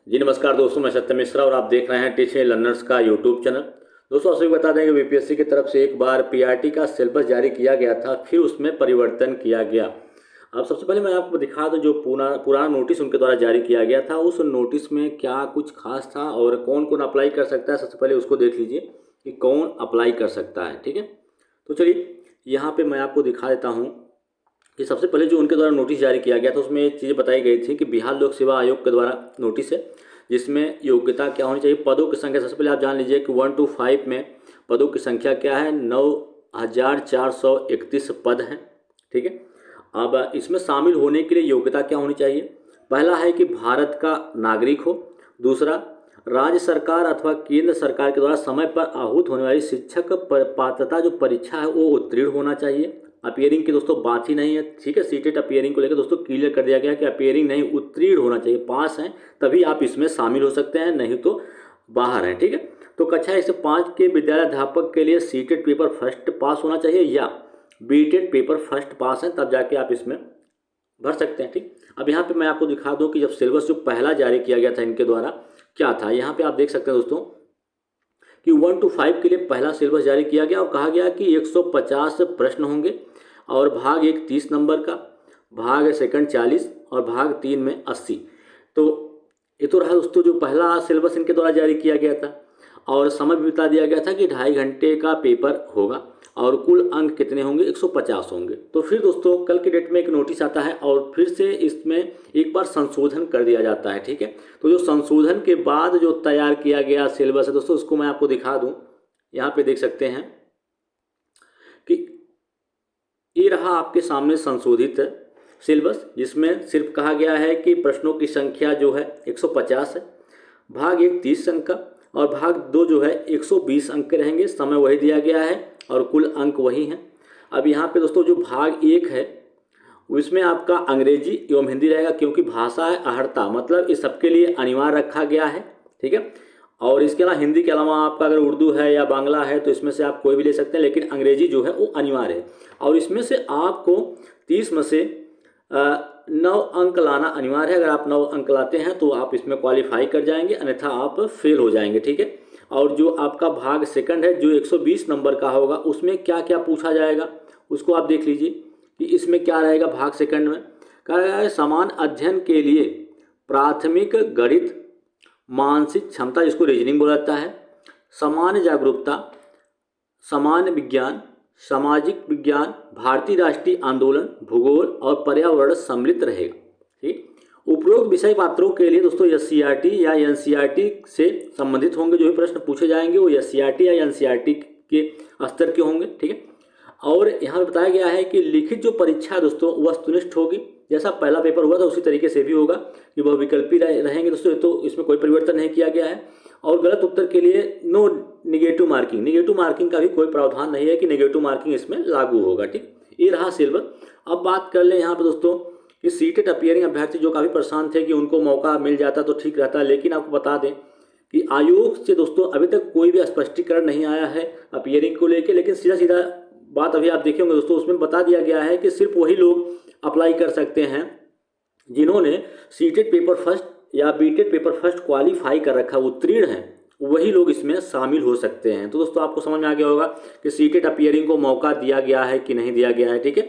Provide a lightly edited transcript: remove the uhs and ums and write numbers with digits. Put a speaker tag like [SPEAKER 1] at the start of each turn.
[SPEAKER 1] जी नमस्कार दोस्तों, मैं सत्यम मिश्रा और आप देख रहे हैं टीचिंग लर्नर्स का यूट्यूब चैनल। दोस्तों आपसे बता दें कि बीपीएससी की तरफ से एक बार पीआरटी का सिलेबस जारी किया गया था, फिर उसमें परिवर्तन किया गया। अब सबसे पहले मैं आपको दिखा दूं जो पुराना नोटिस उनके द्वारा जारी किया गया था, उस नोटिस में क्या कुछ खास था और कौन कौन अप्लाई कर सकता है। सबसे पहले उसको देख लीजिए कि कौन अप्लाई कर सकता है। ठीक है, तो चलिए यहाँ पर मैं आपको दिखा देता हूँ कि सबसे पहले जो उनके द्वारा नोटिस जारी किया गया था उसमें एक चीज़ बताई गई थी कि बिहार लोक सेवा आयोग के द्वारा नोटिस है, जिसमें योग्यता क्या होनी चाहिए, पदों की संख्या। सबसे पहले आप जान लीजिए कि 1 to 5 में पदों की संख्या क्या है, 9,431 पद हैं। ठीक है, अब इसमें शामिल होने के लिए योग्यता क्या होनी चाहिए। पहला है कि भारत का नागरिक हो। दूसरा, राज्य सरकार अथवा केंद्र सरकार के द्वारा समय पर आहूत होने वाली शिक्षक पात्रता जो परीक्षा है वो उत्तीर्ण होना चाहिए। अपियरिंग की दोस्तों बात ही नहीं है। ठीक है, सीटेट अपियरिंग को लेकर दोस्तों क्लियर कर दिया गया कि अपियरिंग नहीं, उत्तीर्ण होना चाहिए। पास हैं तभी आप इसमें शामिल हो सकते हैं, नहीं तो बाहर हैं। ठीक है, तो कक्षा 1 से 5 के विद्यालय अध्यापक के लिए सीटेट पेपर फर्स्ट पास होना चाहिए या बीटेट पेपर फर्स्ट पास है, तब जाके आप इसमें भर सकते हैं। ठीक, अब यहाँ पे मैं आपको दिखा दूँ कि जब सिलेबस जो पहला जारी किया गया था इनके द्वारा क्या था। यहाँ पे आप देख सकते हैं दोस्तों कि 1 to 5 के लिए पहला सिलेबस जारी किया गया और कहा गया कि 150 प्रश्न होंगे और भाग 1 30 नंबर का, भाग सेकंड 40 और भाग 3 में 80। तो ये तो रहा दोस्तों जो पहला सिलेबस इनके द्वारा जारी किया गया था और समय भी बता दिया गया था कि 2.5 घंटे का पेपर होगा और कुल अंक कितने होंगे, 150 होंगे। तो फिर दोस्तों कल के डेट में एक नोटिस आता है और फिर से इसमें एक बार संशोधन कर दिया जाता है। ठीक है, तो जो संशोधन के बाद जो तैयार किया गया सिलेबस है दोस्तों, उसको मैं आपको दिखा दूं। यहाँ पे देख सकते हैं कि ये रहा आपके सामने संशोधित सिलेबस, जिसमें सिर्फ कहा गया है कि प्रश्नों की संख्या जो है 150 है, भाग 1 30 अंक का और भाग 2 जो है 120 अंक के रहेंगे। समय वही दिया गया है और कुल अंक वही हैं। अब यहाँ पे दोस्तों जो भाग 1 है उसमें आपका अंग्रेजी एवं हिंदी रहेगा, क्योंकि भाषा है अहर्ता, मतलब इस सबके लिए अनिवार्य रखा गया है। ठीक है, और इसके अलावा हिंदी के अलावा आपका अगर उर्दू है या बांग्ला है तो इसमें से आप कोई भी ले सकते हैं, लेकिन अंग्रेजी जो है वो अनिवार्य है। और इसमें से आपको 30 में से 9 अंक लाना अनिवार्य है। अगर आप 9 अंक लाते हैं तो आप इसमें क्वालिफाई कर जाएंगे, अन्यथा आप फेल हो जाएंगे। ठीक है, और जो आपका भाग सेकंड है जो 120 नंबर का होगा, उसमें क्या क्या पूछा जाएगा उसको आप देख लीजिए कि इसमें क्या रहेगा। भाग सेकंड में कहा गया है समान अध्ययन के लिए प्राथमिक गणित, मानसिक क्षमता जिसको रीजनिंग बोला जाता है, सामान्य जागरूकता, सामान्य विज्ञान, सामाजिक विज्ञान, भारतीय राष्ट्रीय आंदोलन, भूगोल और पर्यावरण सम्मिलित रहेगा। ठीक, उपरोक्त विषय पात्रों के लिए दोस्तों एससीईआरटी या एनसीईआरटी से संबंधित होंगे। जो भी प्रश्न पूछे जाएंगे वो एससीईआरटी या एनसीईआरटी के स्तर के होंगे। ठीक है, और यहाँ पे बताया गया है कि लिखित जो परीक्षा है दोस्तों वस्तुनिष्ठ होगी, जैसा पहला पेपर हुआ था उसी तरीके से भी होगा कि वह विकल्पी रहेंगे दोस्तों। तो इसमें कोई परिवर्तन नहीं किया गया है। और गलत उत्तर के लिए no negative marking, negative marking का भी कोई प्रावधान नहीं है कि निगेटिव मार्किंग इसमें लागू होगा। ठीक, ये रहा सिलेबस। अब बात कर लें यहाँ पर दोस्तों कि सीटेट अपियरिंग अभ्यर्थी जो काफ़ी परेशान थे कि उनको मौका मिल जाता तो ठीक रहता, लेकिन आपको बता दें कि आयोग से दोस्तों अभी तक कोई भी स्पष्टीकरण नहीं आया है अपियरिंग को लेकर। लेकिन सीधा सीधा बात अभी आप देखेंगे दोस्तों, उसमें बता दिया गया है कि सिर्फ वही लोग अप्लाई कर सकते हैं जिन्होंने सीटेट पेपर फर्स्ट या बीटेट पेपर फर्स्ट क्वालिफाई कर रखा, उत्तीर्ण हैं, वही लोग इसमें शामिल हो सकते हैं। तो दोस्तों आपको समझ में आ गया होगा कि सीटेट अपियरिंग को मौका दिया गया है कि नहीं दिया गया है। ठीक है,